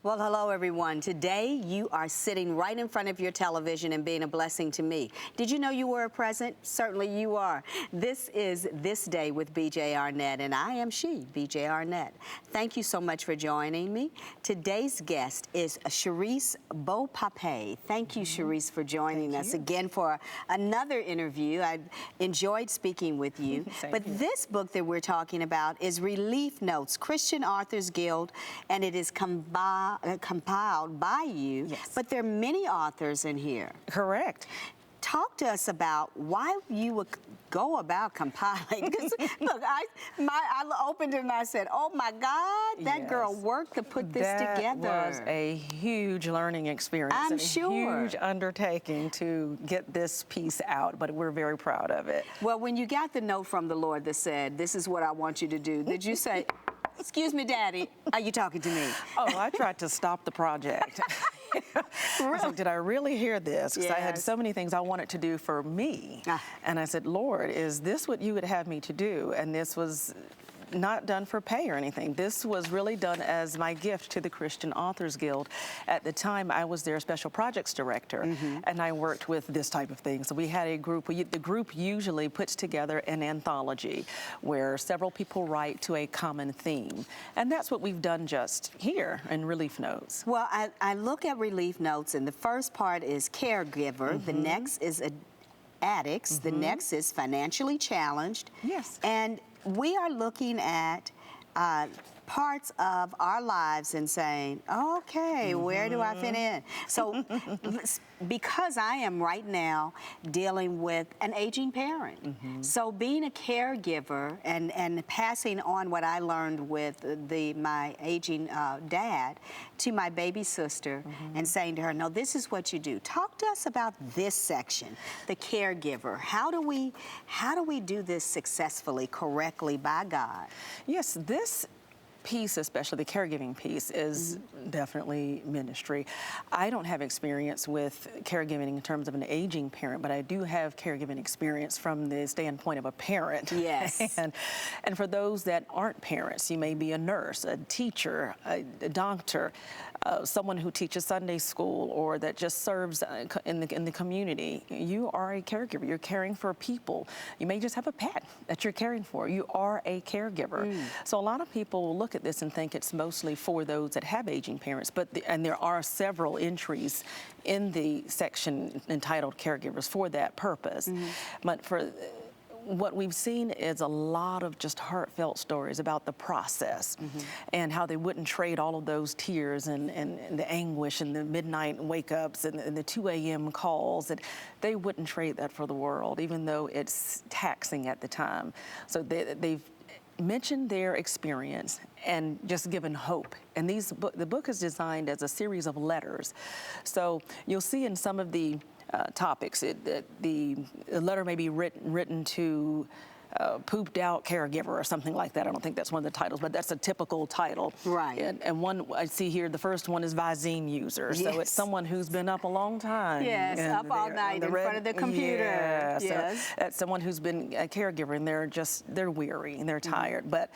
Well, hello, everyone. Today, you are sitting right in front of your television and being a blessing to me. Did you know you were a present? Certainly you are. This is This Day with BJ Arnett, and I am she, BJ Arnett. Thank you so much for joining me. Today's guest is Cherise Beaupape. Thank you, Cherise, for joining us again for another interview. I enjoyed speaking with you. But this book that we're talking about is Relief Notes, Christian Authors Guild, and it is compiled by you, but there are many authors in here. Correct. Talk to us about why you would go about compiling. Look, I opened it and I said, oh my God, that girl worked to put this together. That was a huge learning experience. I'm and sure. A huge undertaking to get this piece out, but we're very proud of it. Well, when you got the note from the Lord that said, this is what I want you to do, did you say, excuse me, Daddy, are you talking to me? Oh, I tried to stop the project. I was like, did I really hear this? Because I had so many things I wanted to do for me. And I said, Lord, is this what you would have me to do? And this was not done for pay or anything. This was really done as my gift to the Christian Authors Guild. At the time, I was their special projects director, and I worked with this type of thing. So we had a group. The group usually puts together an anthology where several people write to a common theme. And that's what we've done just here in Relief Notes. Well, I look at Relief Notes, and the first part is caregiver. The next is addicts. The next is financially challenged. Yes. And we are looking at parts of our lives and saying, okay, where do I fit in? So because I am right now dealing with an aging parent, so being a caregiver and passing on what I learned with my aging dad to my baby sister and saying to her, no, this is what you do. Talk to us about this section, the caregiver. How do we do this successfully, correctly by God? Yes, this piece, especially the caregiving piece, is definitely ministry. I don't have experience with caregiving in terms of an aging parent, but I do have caregiving experience from the standpoint of a parent. Yes. and for those that aren't parents, you may be a nurse, a teacher, a doctor, someone who teaches Sunday school, or that just serves in the community. You are a caregiver. You're caring for people. You may just have a pet that you're caring for. You are a caregiver. So a lot of people will look at this and think it's mostly for those that have aging parents, and there are several entries in the section entitled Caregivers for that purpose. But for what we've seen is a lot of just heartfelt stories about the process and how they wouldn't trade all of those tears and the anguish and the midnight wake-ups and the 2 a.m. calls. That they wouldn't trade that for the world, even though it's taxing at the time. So they've mentioned their experience and just given hope. And the book is designed as a series of letters. So you'll see in some of the topics, the letter may be written to pooped out caregiver or something like that. I don't think that's one of the titles, but that's a typical title. Right. And one I see here, the first one is Visine user. So it's someone who's been up a long time. Yes, up all night in front of the computer. Yeah, yes. So that's someone who's been a caregiver, and they're weary and they're tired. But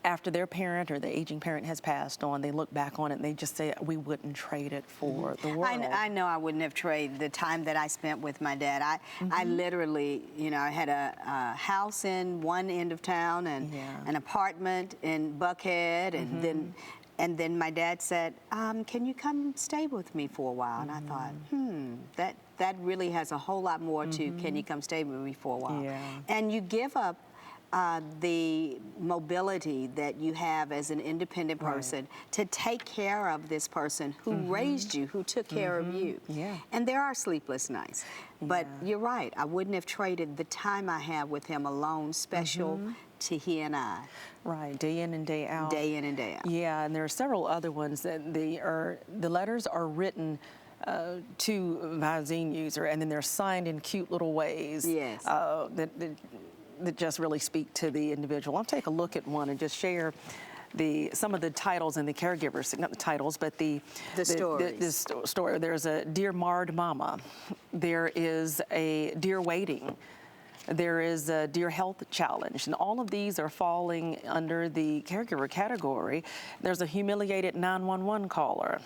after their parent or the aging parent has passed on, they look back on it and they just say, we wouldn't trade it for the world. I know I wouldn't have traded the time that I spent with my dad. I literally, I had a house in one end of town and an apartment in Buckhead, and then my dad said, can you come stay with me for a while? And I thought, that really has a whole lot more to can you come stay with me for a while? Yeah. And you give up the mobility that you have as an independent person to take care of this person who raised you, who took care of you. Yeah. And there are sleepless nights. But you're right, I wouldn't have traded the time I have with him alone, special to he and I. Right, day in and day out. Day in and day out. Yeah, and there are several other ones that the letters are written to Visine user, and then they're signed in cute little ways. Yes. That just really speak to the individual. I'll take a look at one and just share some of the titles and the caregivers, not the titles, but the story. There's a Dear Marred Mama. There is a Dear Waiting. There is a Dear Health Challenge, and all of these are falling under the caregiver category. There's a humiliated 911 caller.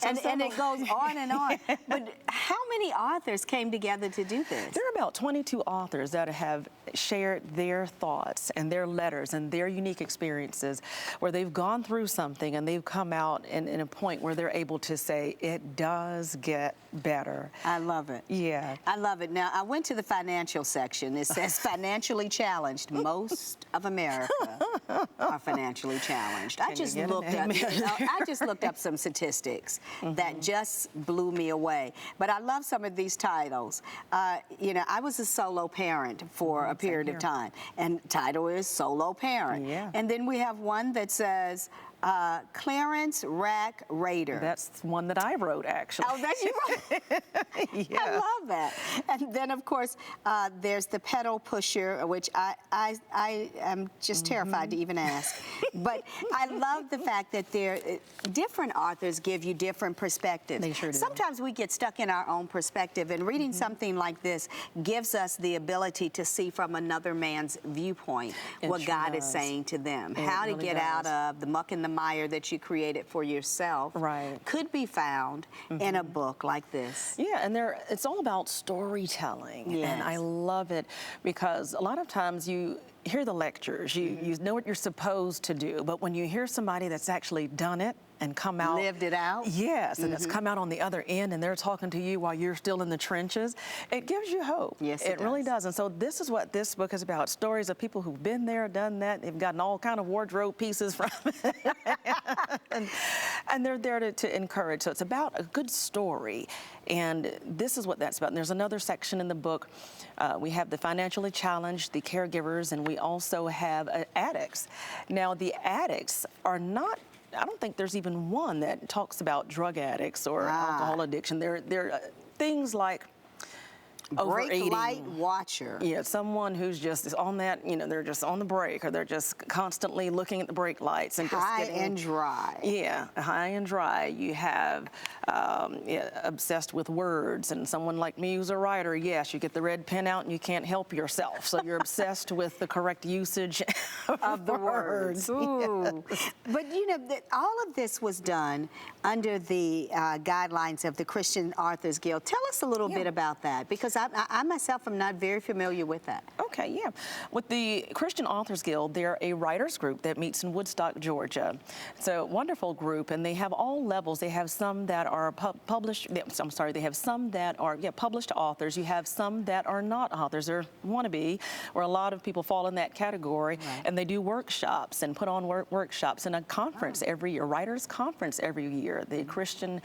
And it goes on and on. But how many authors came together to do this? There are about 22 authors that have shared their thoughts and their letters and their unique experiences where they've gone through something and they've come out in a point where they're able to say, it does get better. I love it. Yeah. I love it. Now, I went to the financial section. It says financially challenged. Most of America are financially challenged. I just looked up some statistics that just blew me away. But I love some of these titles. You know, I was a solo parent for a period of time, and title is Solo Parent. Yeah. And then we have one that says Clarence Rack Raider. That's one that I wrote, actually. Oh, that's you wrote? Yeah. I love that. And then, of course, there's the Pedal Pusher, which I am just terrified to even ask. But I love the fact that different authors give you different perspectives. They sure do. Sometimes we get stuck in our own perspective, and reading something like this gives us the ability to see from another man's viewpoint what God is saying to them. How to get out of the muck and the mire that you created for yourself could be found in a book like this. Yeah, and it's all about storytelling. Yes. And I love it because a lot of times you hear the lectures, you know what you're supposed to do, but when you hear somebody that's actually done it and come out. Lived it out? Yes, and it's come out on the other end and they're talking to you while you're still in the trenches. It gives you hope. Yes, it really does. And so this is what this book is about, stories of people who've been there, done that. They've gotten all kind of wardrobe pieces from it. and they're there to encourage. So it's about a good story. And this is what that's about. And there's another section in the book. We have the financially challenged, the caregivers, and we also have addicts. Now, the addicts are not, I don't think there's even one that talks about drug addicts or alcohol addiction. They're things like Brake light watcher. Yeah, someone who's just on that, you know, they're just on the brake or they're just constantly looking at the brake lights and just high and dry. Yeah, high and dry. You have obsessed with words, and someone like me who's a writer, yes, you get the red pen out and you can't help yourself. So you're obsessed with the correct usage of the words. Ooh. Yes. But you know, all of this was done under the guidelines of the Christian Authors Guild. Tell us a little bit about that, because I myself am not very familiar with that. Okay, yeah. With the Christian Authors Guild, they're a writers group that meets in Woodstock, Georgia. It's a wonderful group, and they have all levels. They have some that are published, I'm sorry, they have some that are published authors. You have some that are not authors or wannabe, where a lot of people fall in that category, and they do workshops and put on workshops and a conference every year, writers conference every year. The Christian,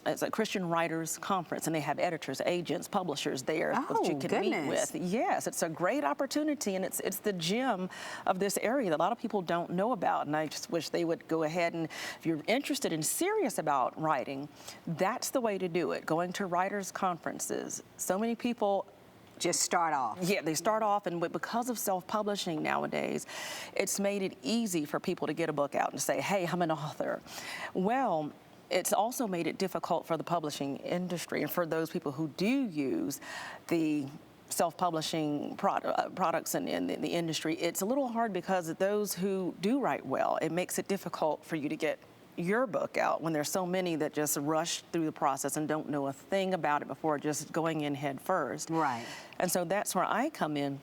it's a Christian Writers Conference, and they have editors, agents, publishers there that you can meet with. Yes, it's a great opportunity, and it's the gem of this area that a lot of people don't know about, and I just wish they would go ahead, and if you're interested and serious about writing, that's the way to do it, going to writers' conferences. So many people just start off. Yeah, they start off, and because of self-publishing nowadays, it's made it easy for people to get a book out and say, hey, I'm an author. Well, it's also made it difficult for the publishing industry and for those people who do use the self-publishing products in the industry. It's a little hard because of those who do write well. It makes it difficult for you to get your book out when there's so many that just rush through the process and don't know a thing about it before just going in head first. Right. And so that's where I come in,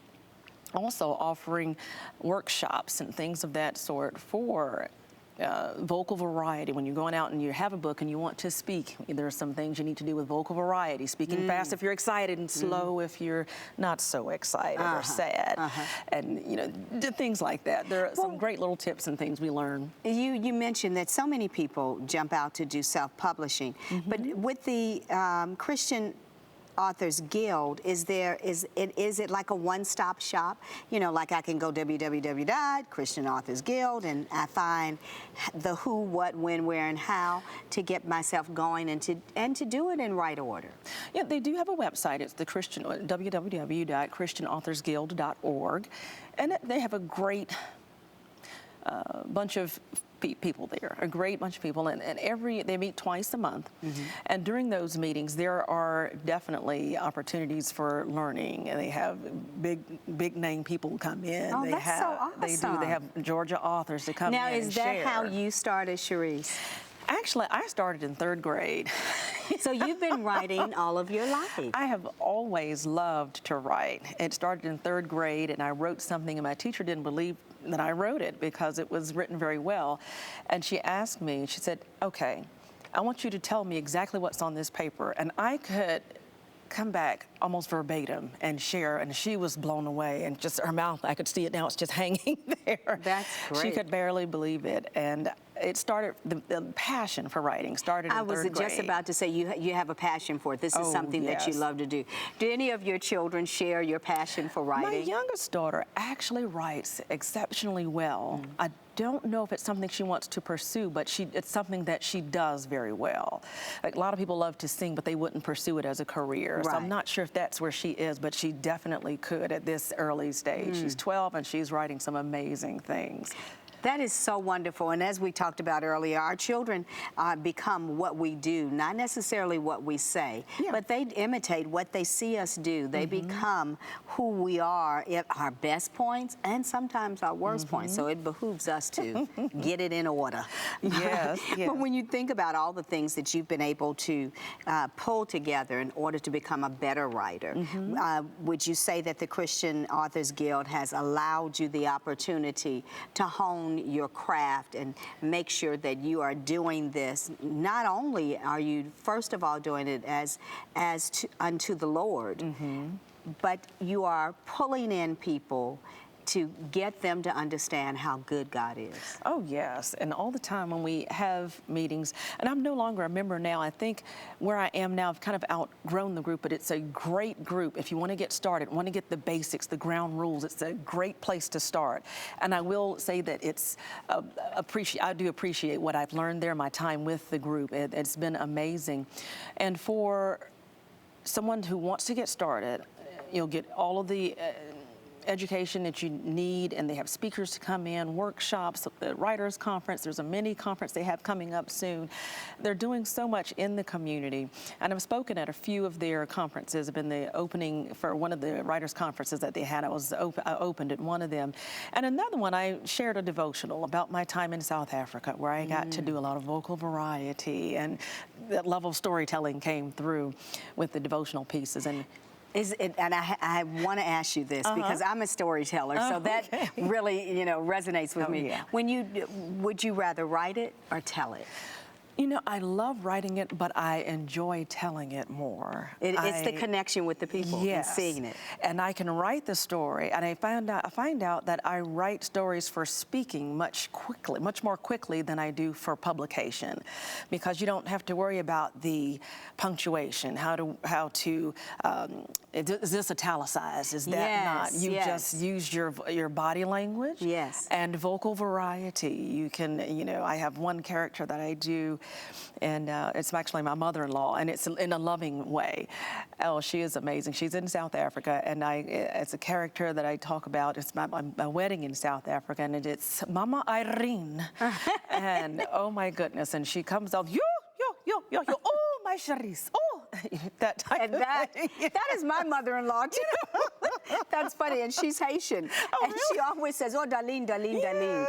also offering workshops and things of that sort for vocal variety. When you're going out and you have a book and you want to speak, there are some things you need to do with vocal variety. Speaking fast if you're excited, and slow if you're not so excited or sad. And you know, things like that. There are some great little tips and things we learn. You mentioned that so many people jump out to do self-publishing, but with the Christian Authors Guild, is it like a one-stop shop? You know, like I can go www.Christian Authors Guild and I find the who, what, when, where, and how to get myself going and to do it in right order. Yeah, they do have a website. It's the www.ChristianAuthorsGuild.org, and they have a great bunch of people there, a great bunch of people, and they meet twice a month. And during those meetings, there are definitely opportunities for learning, and they have big name people come in. Oh, that's so awesome. They do. They have Georgia authors to come Now, in and is that share. how you started, Cherise? Actually, I started in 3rd grade. So you've been writing all of your life. I have always loved to write. It started in 3rd grade, and I wrote something, and my teacher didn't believe that I wrote it because it was written very well. And she asked me, she said, okay, I want you to tell me exactly what's on this paper. And I could come back almost verbatim and share, and she was blown away, and just her mouth, I could see it now, it's just hanging there. That's great. She could barely believe it, and it started, the passion for writing started in 3rd grade. I was just about to say, you have a passion for it. This is something that you yes. love to do. Do any of your children share your passion for writing? My youngest daughter actually writes exceptionally well. I don't know if it's something she wants to pursue, but it's something that she does very well. Like, a lot of people love to sing, but they wouldn't pursue it as a career. So I'm not sure if that's where she is, but she definitely could at this early stage. She's 12 and she's writing some amazing things. That is so wonderful. And as we talked about earlier, our children become what we do, not necessarily what we say, but they imitate what they see us do. They become who we are at our best points and sometimes our worst points. So it behooves us to get it in order. Yes, yes. But when you think about all the things that you've been able to pull together in order to become a better writer, would you say that the Christian Authors Guild has allowed you the opportunity to hone your craft and make sure that you are doing this? Not only are you, first of all, doing it unto the Lord, but you are pulling in people to get them to understand how good God is. Oh, yes. And all the time when we have meetings, and I'm no longer a member now, I think where I am now, I've kind of outgrown the group, but it's a great group. If you want to get started, want to get the basics, the ground rules, it's a great place to start. And I will say that it's, I do appreciate what I've learned there, my time with the group. It's been amazing. And for someone who wants to get started, you'll get all of the education that you need, and they have speakers to come in, workshops, the Writers Conference. There's a mini conference they have coming up soon. They're doing so much in the community, and I've spoken at a few of their conferences. I've been the opening for one of the Writers Conferences that they had. I opened at one of them, and another one I shared a devotional about my time in South Africa, where I got to do a lot of vocal variety, and that level of storytelling came through with the devotional pieces. And I want to ask you this because I'm a storyteller, so that really, resonates with me. Yeah. Would you rather write it or tell it? You know, I love writing it, but I enjoy telling it more. It's the connection with the people and seeing it. And I can write the story, and I find out that I write stories for speaking much more quickly than I do for publication, because you don't have to worry about the punctuation, how to is this italicized? Is that not? You just use your body language. Yes. And vocal variety. You can, I have one character that I do, and it's actually my mother-in-law, and it's in a loving way. Oh, she is amazing. She's in South Africa, and it's a character that I talk about. It's my wedding in South Africa, and it's Mama Irene. And oh my goodness, and she comes out, yo, oh my Cherise, oh, that type of thing. That is my mother-in-law too. That's funny, and she's Haitian, and she always says, "Oh, Darlene, Darlene, Darlene,"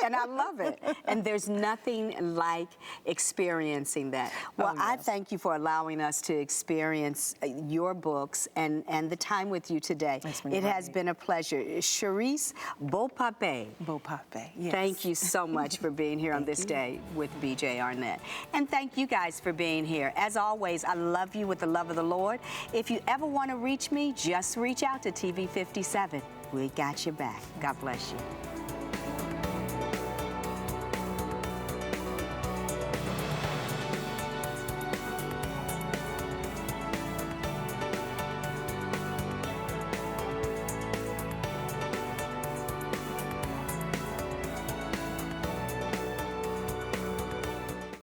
and I love it. And there's nothing like experiencing that. Well, I thank you for allowing us to experience your books and the time with you today. It has been a pleasure. Cherise Beaupape. Beaupape, yes. Thank you so much for being here on this day with BJ Arnett. And thank you guys for being here. As always, I love you with the love of the Lord. If you ever want to reach me, just reach out to TV 57. We got your back. God bless you.